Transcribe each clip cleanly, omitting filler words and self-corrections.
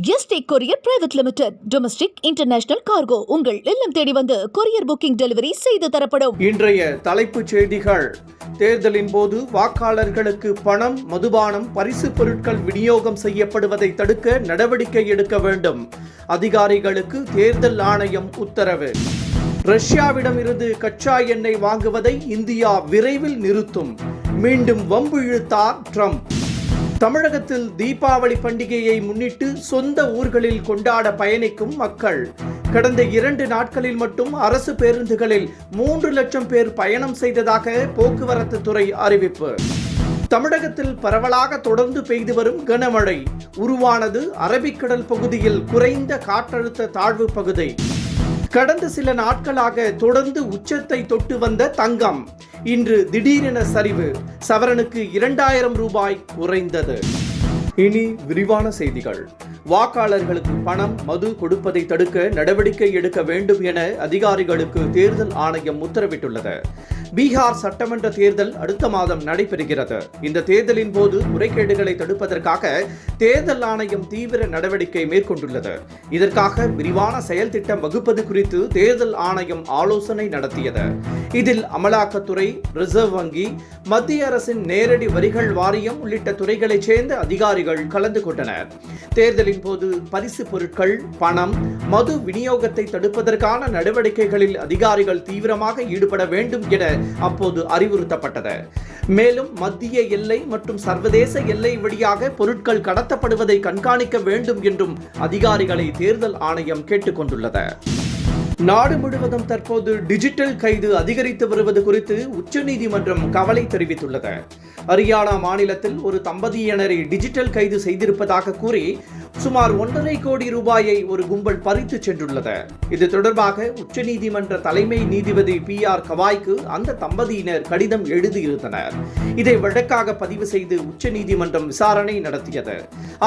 Yesterday courier private limited. Domestic international cargo உங்கள் இல்லம் தேடி வந்து கொரியர் புக்கிங் டெலிவரி செய்து தரப்படும். இன்றைய தலைப்புச் செய்திகள். தேர்தலின் போது வாக்காளர்களுக்கு பணம், மதுபானம், பரிசு பொருட்கள் விநியோகம் செய்யப்படுவதை தடுக்க நடவடிக்கை எடுக்க வேண்டும். அதிகாரிகளுக்கு தேர்தல் ஆணையம் உத்தரவு. ரஷ்யாவிடமிருந்து கச்சா எண்ணெய் வாங்குவதை இந்தியா விரைவில் நிறுத்தும். மீண்டும் வம்பு இழுத்தார் ட்ரம்ப். தமிழகத்தில் தீபாவளி பண்டிகையை முன்னிட்டு சொந்த ஊர்களில் கொண்டாட பயணிக்கும் மக்கள். கடந்த 2 நாட்களில் மட்டும் அரசு பேருந்துகளில் 3 லட்சம் பேர் பயணம் செய்ததாக போக்குவரத்து துறை அறிவிப்பு. தமிழகத்தில் பரவலாக தொடர்ந்து பெய்து வரும் கனமழை. உருவானது அரபிக்கடல் பகுதியில் குறைந்த காற்றழுத்த தாழ்வு பகுதி. கடந்த சில நாட்களாக தொடர்ந்து உச்சத்தை தொட்டு வந்த தங்கம் இன்று திடீரென சரிவு. சவரனுக்கு 2000 ரூபாய் குறைந்தது. இனி விரிவான செய்திகள். வாக்காளர்களுக்கு பணம், மது கொடுப்பதை தடுக்க நடவடிக்கை எடுக்க வேண்டும் என அதிகாரிகளுக்கு தேர்தல் ஆணையம் உத்தரவிட்டுள்ளது. பீகார் சட்டமன்ற தேர்தல் அடுத்த மாதம் நடைபெறுகிறது. இந்த தேர்தலின் போது முறைகேடுகளை தடுப்பதற்காக தேர்தல் ஆணையம் தீவிர நடவடிக்கை மேற்கொண்டுள்ளது. இதற்காக விரிவான செயல் திட்டம் வகுப்பது குறித்து தேர்தல் ஆணையம் ஆலோசனை நடத்தியது. இதில் அமலாக்கத்துறை, ரிசர்வ் வங்கி, மத்திய அரசின் நேரடி வரிகள் வாரியம் உள்ளிட்ட துறைகளைச் சேர்ந்த அதிகாரிகள் கலந்து கொண்டனர். தேர்தலின் போது பரிசு பொருட்கள், பணம், மது விநியோகத்தை தடுப்பதற்கான நடவடிக்கைகளில் அதிகாரிகள் தீவிரமாக ஈடுபட வேண்டும் என அப்போது அறிவுறுத்தப்பட்டது. மேலும் மத்திய எல்லை மற்றும் சர்வதேச எல்லை வழியாக பொருட்கள் கடத்தப்படுவதை கண்காணிக்க வேண்டும் என்றும் அதிகாரிகளை தேர்தல் ஆணையம் கேட்டுக் கொண்டுள்ளது. நாடு முழுவதும் தற்போது டிஜிட்டல் கைது அதிகரித்து வருவது குறித்து உச்சநீதிமன்றம் கவலை தெரிவித்துள்ளது. ஹரியானா மாநிலத்தில் ஒரு தம்பதியினரை டிஜிட்டல் கைது செய்திருப்பதாக கூறி சுமார் 1.5 கோடி ரூபாயை ஒரு கும்பல் பறித்து சென்றுள்ளது. இது தொடர்பாக உச்சநீதிமன்ற தலைமை நீதிபதி PR கவாய்க்கு அந்த தம்பதியினர் கடிதம் எழுதியிருந்தனர். இதை வழக்காக பதிவு செய்து உச்சநீதிமன்றம் விசாரணை நடத்தியது.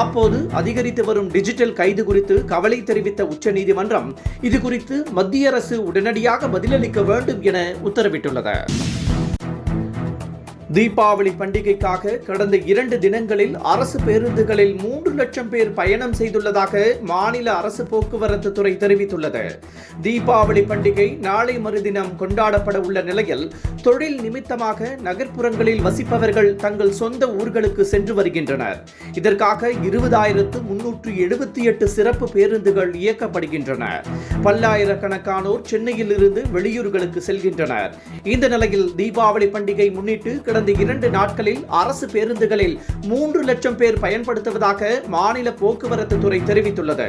அப்போது அதிகரித்து வரும் டிஜிட்டல் கைது குறித்து கவலை தெரிவித்த உச்சநீதிமன்றம் இது குறித்து மத்திய அரசு உடனடியாக பதிலளிக்க வேண்டும் என உத்தரவிட்டுள்ளது. தீபாவளி பண்டிகைக்காக கடந்த 2 தினங்களில் அரசு பேருந்துகளில் 3 லட்சம் பேர் பயணம் செய்துள்ளதாக மாநில அரசு போக்குவரத்து துறை தெரிவித்துள்ளது. தீபாவளி பண்டிகை நாளை மறுதினம் கொண்டாடப்பட உள்ள நிலையில் தொழில் நிமித்தமாக நகர்ப்புறங்களில் வசிப்பவர்கள் தங்கள் சொந்த ஊர்களுக்கு சென்று வருகின்றனர். இதற்காக 20,378 சிறப்பு பேருந்துகள் இயக்கப்படுகின்றன. பல்லாயிரக்கணக்கானோர் சென்னையில் இருந்து வெளியூர்களுக்கு செல்கின்றனர். இந்த நிலையில் தீபாவளி பண்டிகை முன்னிட்டு கடந்த 2 நாட்களில் அரசு பேருந்துகளில் 3 லட்சம் பேர் பயன்படுத்துவதாக மாநில போக்குவரத்து துறை தெரிவித்துள்ளது.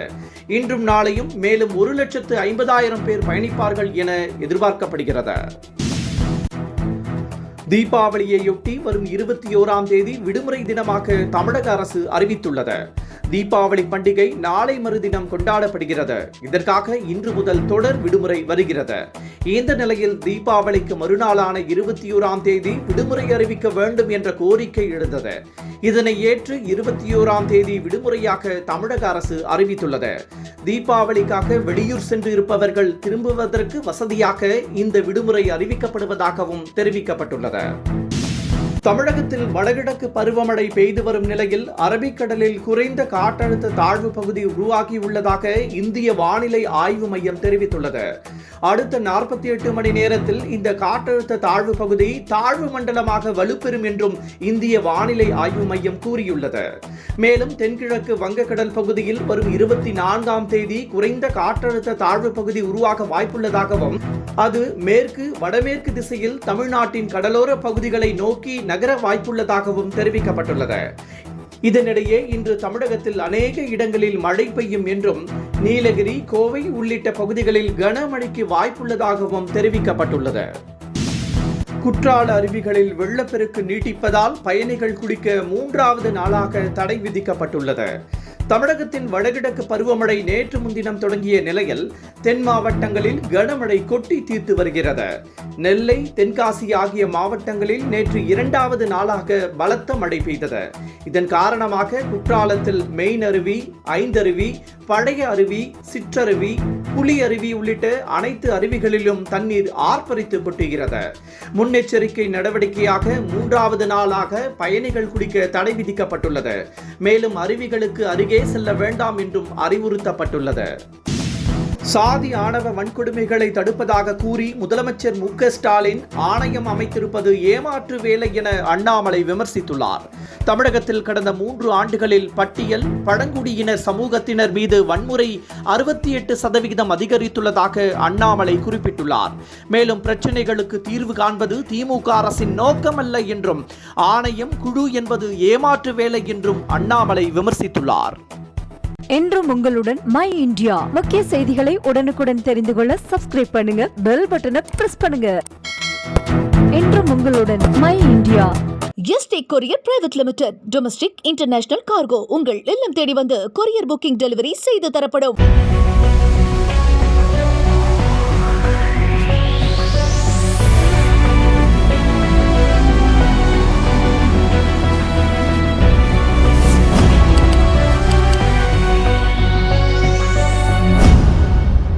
இன்றும் நாளையும் மேலும் 1,50,000 பேர் பயணிப்பார்கள் என எதிர்பார்க்கப்படுகிறது. தீபாவளியையொட்டி வரும் 21ஆம் தேதி விடுமுறை தினமாக தமிழக அரசு அறிவித்துள்ளது. தீபாவளி பண்டிகை நாளை மறுதினம் கொண்டாடப்படுகிறது. இதற்காக இன்று முதல் தொடர் விடுமுறை வருகிறது. இந்த நிலையில் தீபாவளிக்கு மறுநாளான 21ஆம் தேதி விடுமுறை அறிவிக்க வேண்டும் என்ற கோரிக்கை எழுந்தது. இதனை ஏற்று 21ஆம் தேதி விடுமுறையாக தமிழக அரசு அறிவித்துள்ளது. தீபாவளிக்காக வெளியூர் சென்று இருப்பவர்கள் திரும்புவதற்கு வசதியாக இந்த விடுமுறை அறிவிக்கப்படுவதாகவும் தெரிவிக்கப்பட்டுள்ளது. தமிழகத்தில் வடகிழக்கு பருவமழை பெய்து வரும் நிலையில் அரபிக்கடலில் குறைந்த காற்றழுத்த தாழ்வு பகுதி உருவாகியுள்ளதாக இந்திய வானிலை ஆய்வு மையம் தெரிவித்துள்ளது. அடுத்த 48 மணி நேரத்தில் இந்த காற்றழுத்த தாழ்வு பகுதி தாழ்வு மண்டலமாக வலுப்பெறும் என்றும் இந்திய வானிலை ஆய்வு மையம் கூறியுள்ளது. மேலும் தென்கிழக்கு வங்கக்கடல் பகுதியில் வரும் 24ஆம் தேதி குறைந்த காற்றழுத்த தாழ்வு பகுதி உருவாக வாய்ப்புள்ளதாகவும் அது மேற்கு வடமேற்கு திசையில் தமிழ்நாட்டின் கடலோர பகுதிகளை நோக்கி நகர வாய்ப்புள்ளதாகவும் தெரிவிக்கப்பட்டுள்ளது. இதனிடையே இன்று தமிழகத்தில் அநேக இடங்களில் மழை பெய்யும் என்றும் நீலகிரி, கோவை உள்ளிட்ட பகுதிகளில் கனமழைக்கு வாய்ப்புள்ளதாகவும் தெரிவிக்கப்பட்டுள்ளது. குற்றால அருவிகளில் வெள்ளப்பெருக்கு நீட்டிப்பதால் பயணிகள் குளிக்க 3வது நாளாக தடை விதிக்கப்பட்டுள்ளது. தமிழகத்தின் வடகிழக்கு பருவமழை நேற்று முன்தினம் தொடங்கிய நிலையில் தென் மாவட்டங்களில் கனமழை கொட்டி தீர்த்து வருகிறது. நெல்லை, தென்காசி ஆகிய மாவட்டங்களில் நேற்று 2வது நாளாக பலத்த மழை பெய்தது. இதன் காரணமாக குற்றாலத்தில் மெயின் அருவி, ஐந்தருவி, பழைய அருவி, சிற்றருவி, புலி அருவி உள்ளிட்ட அனைத்து அருவிகளிலும் தண்ணீர் ஆர்ப்பரித்து கொட்டுகிறது. முன்னெச்சரிக்கை நடவடிக்கையாக 3வது நாளாக பயணிகள் குளிக்க தடை விதிக்கப்பட்டுள்ளது. மேலும் அருவிகளுக்கு அருகே செல்ல வேண்டாம் என்றும் அறிவுறுத்தப்பட்டுள்ளது. சாதி ஆணவ வன்கொடுமைகளை தடுப்பதாக கூறி முதலமைச்சர் மு.க. ஸ்டாலின் ஆணையம் அமைத்திருப்பது ஏமாற்று வேலை என அண்ணாமலை விமர்சித்துள்ளார். தமிழகத்தில் கடந்த 3 ஆண்டுகளில் பட்டியல் பழங்குடியினர் சமூகத்தினர் மீது வன்முறை 68% அதிகரித்துள்ளதாக அண்ணாமலை குறிப்பிட்டுள்ளார். மேலும் பிரச்சனைகளுக்கு தீர்வு காண்பது திமுக அரசின் நோக்கமல்ல என்றும் ஆணையம் குழு என்பது ஏமாற்று வேலை என்றும் அண்ணாமலை விமர்சித்துள்ளார். என்றும் உங்களுடன் மை இந்தியா. முக்கிய செய்திகளை உடனுக்குடன் தெரிந்து கொள்ள சப்ஸ்கிரைப் பண்ணுங்க, பெல் பட்டனை பிரஸ் பண்ணுங்க. என்றும் உங்களுடன் my India. Yesterday courier private limited. Domestic international cargo உங்கள் இல்லம் தேடி வந்து கொரியர் புக்கிங் டெலிவரி செய்து தரப்படும்.